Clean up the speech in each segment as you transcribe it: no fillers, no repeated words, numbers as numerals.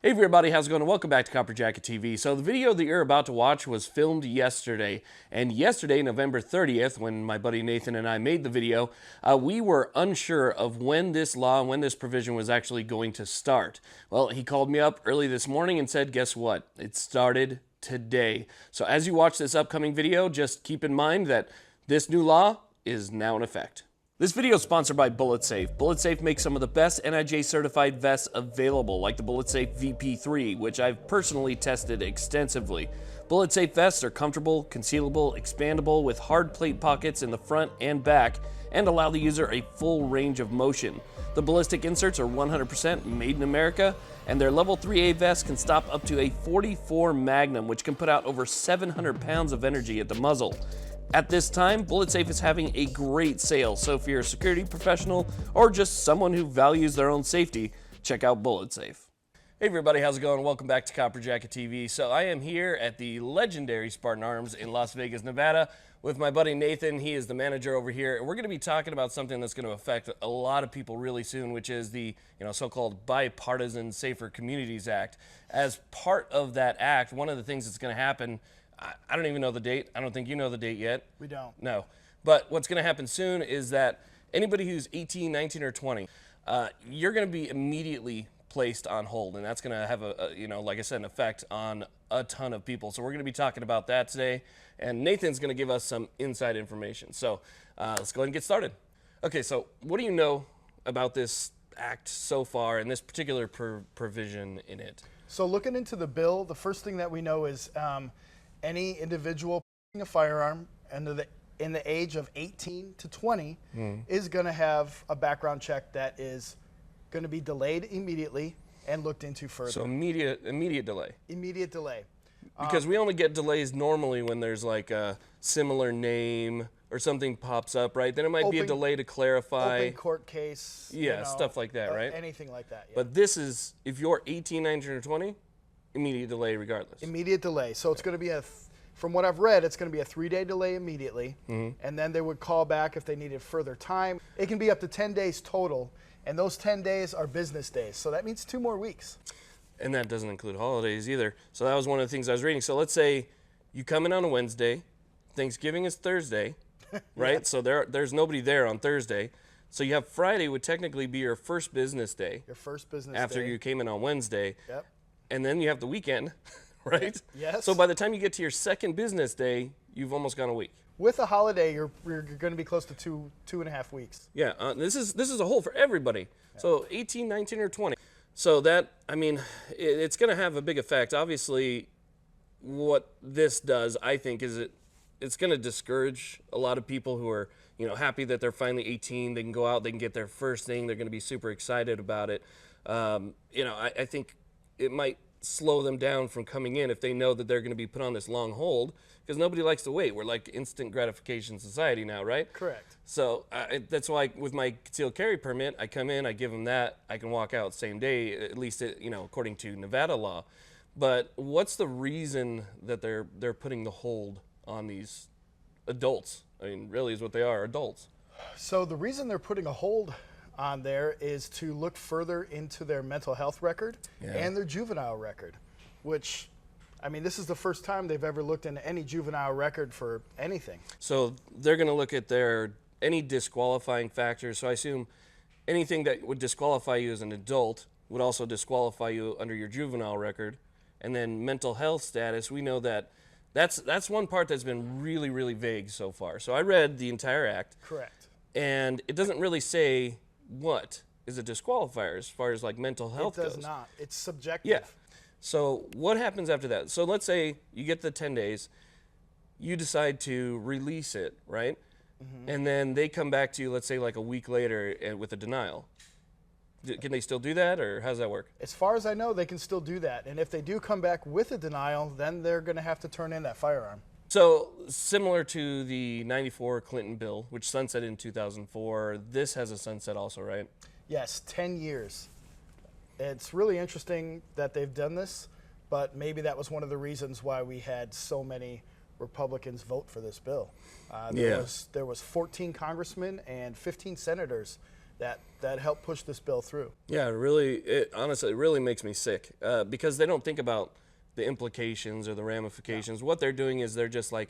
Hey everybody, how's it going? Welcome back to Copper Jacket TV. So the video that you're about to watch was filmed yesterday. And yesterday, November 30th, when my buddy Nathan and I made the video, we were unsure of when this law and when this provision was actually going to start. Well, he called me up early this morning and said, guess what? It started today. So as you watch this upcoming video, just keep in mind that this new law is now in effect. This video is sponsored by BulletSafe. BulletSafe makes some of the best NIJ certified vests available, like the BulletSafe VP3, which I've personally tested extensively. BulletSafe vests are comfortable, concealable, expandable with hard plate pockets in the front and back, and allow the user a full range of motion. The ballistic inserts are 100% made in America, and their level 3A vests can stop up to a .44 Magnum, which can put out over 700 pounds of energy at the muzzle. At this time, BulletSafe is having a great sale, so if you're a security professional or just someone who values their own safety, check out BulletSafe. Hey everybody, how's it going? Welcome back to Copper Jacket TV. So I am here at the legendary Spartan Arms in Las Vegas, Nevada with my buddy Nathan. He is the manager over here. We're going to be talking about something that's going to affect a lot of people really soon, which is the so-called Bipartisan Safer Communities Act. As part of that act, one of the things that's going to happen, I don't even know the date. I don't think you know the date yet. We don't. No. But what's going to happen soon is that anybody who's 18, 19, or 20, you're going to be immediately placed on hold. And that's going to have like I said, an effect on a ton of people. So we're going to be talking about that today. And Nathan's going to give us some inside information. So let's go ahead and get started. Okay, so what do you know about this act so far and this particular provision in it? So looking into the bill, the first thing that we know is any individual possessing a firearm in the age of 18 to 20 is going to have a background check that is going to be delayed immediately and looked into further. So immediate delay. Immediate delay. Because we only get delays normally when there's like a similar name or something pops up, right? Then it might be a delay to clarify. Open court case. Yeah, stuff like that, right? Anything like that, yeah. But this is, if you're 18, 19, or 20, immediate delay regardless. Immediate delay. So it's going to be from what I've read, it's going to be a 3-day delay immediately, and then they would call back if they needed further time. It can be up to 10 days total, and those 10 days are business days. So that means 2 more weeks. And that doesn't include holidays either. So that was one of the things I was reading. So let's say you come in on a Wednesday, Thanksgiving is Thursday, right? Yeah. So there's nobody there on Thursday. So you have Friday would technically be your first business day. Your first business after day. You came in on Wednesday. Yep. And then you have the weekend, right? Yes. So by the time you get to your second business day, you've almost gone a week. With a holiday, you're going to be close to 2.5 weeks. Yeah, this is a whole for everybody. Yeah. So 18, 19, or 20. So that, I mean, it's going to have a big effect. Obviously, what this does, I think, is it's going to discourage a lot of people who are, happy that they're finally 18. They can go out, they can get their first thing. They're going to be super excited about it. I think it might slow them down from coming in if they know that they're going to be put on this long hold, because nobody likes to wait. We're like instant gratification society now, right? Correct. So that's why with my concealed carry permit, I come in, I give them that, I can walk out same day, at least according to Nevada law. But what's the reason that they're putting the hold on these adults? I mean, really is what they are, adults. So the reason they're putting a hold on there is to look further into their mental health record and their juvenile record, which, I mean, this is the first time they've ever looked into any juvenile record for anything. So they're going to look at any disqualifying factors. So I assume anything that would disqualify you as an adult would also disqualify you under your juvenile record. And then mental health status, we know that's one part that's been really, really vague so far. So I read the entire act. Correct. And it doesn't really say what is a disqualifier as far as like mental health goes. It does not. It's subjective. Yeah. So what happens after that? So let's say you get the 10 days, you decide to release it, right? And then they come back to you, let's say like a week later with a denial. Can they still do that, or how does that work? As far as I know, they can still do that. And if they do come back with a denial, then they're going to have to turn in that firearm. So similar to the 94 Clinton bill, which sunset in 2004, this has a sunset also, right? Yes, 10 years. It's really interesting that they've done this, but maybe that was one of the reasons why we had so many Republicans vote for this bill. There was 14 congressmen and 15 senators that helped push this bill through. Yeah, honestly, it really makes me sick because they don't think about the implications or the ramifications. What they're doing is they're just like,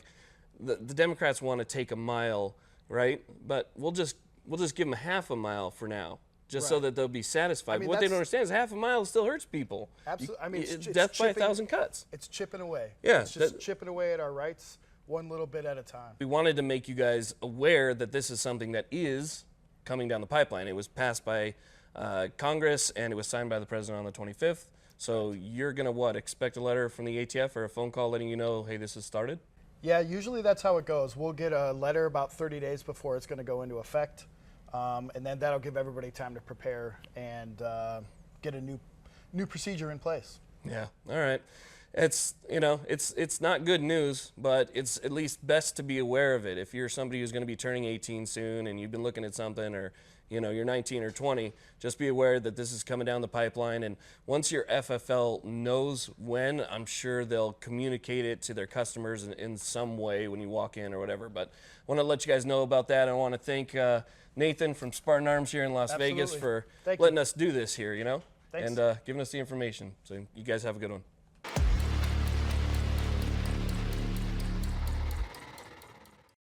the Democrats want to take a mile, right? But we'll just give them half a mile for now, just so that they'll be satisfied. I mean, what they don't understand is half a mile still hurts people. Absolutely. I mean, it's death by 1,000 cuts. It's chipping away. Yeah, it's just chipping away at our rights one little bit at a time. We wanted to make you guys aware that this is something that is coming down the pipeline. It was passed by Congress and it was signed by the president on the 25th. So you're going to expect a letter from the ATF or a phone call letting you know, hey, this has started? Yeah, usually that's how it goes. We'll get a letter about 30 days before it's going to go into effect. And then that'll give everybody time to prepare and get a new procedure in place. Yeah, all right. It's not good news, but it's at least best to be aware of it. If you're somebody who's going to be turning 18 soon and you've been looking at something, or you're 19 or 20, just be aware that this is coming down the pipeline. And once your FFL knows when, I'm sure they'll communicate it to their customers in some way when you walk in or whatever. But I want to let you guys know about that. I want to thank Nathan from Spartan Arms here in Las Vegas for letting us do this here, Thanks. and giving us the information. So you guys have a good one.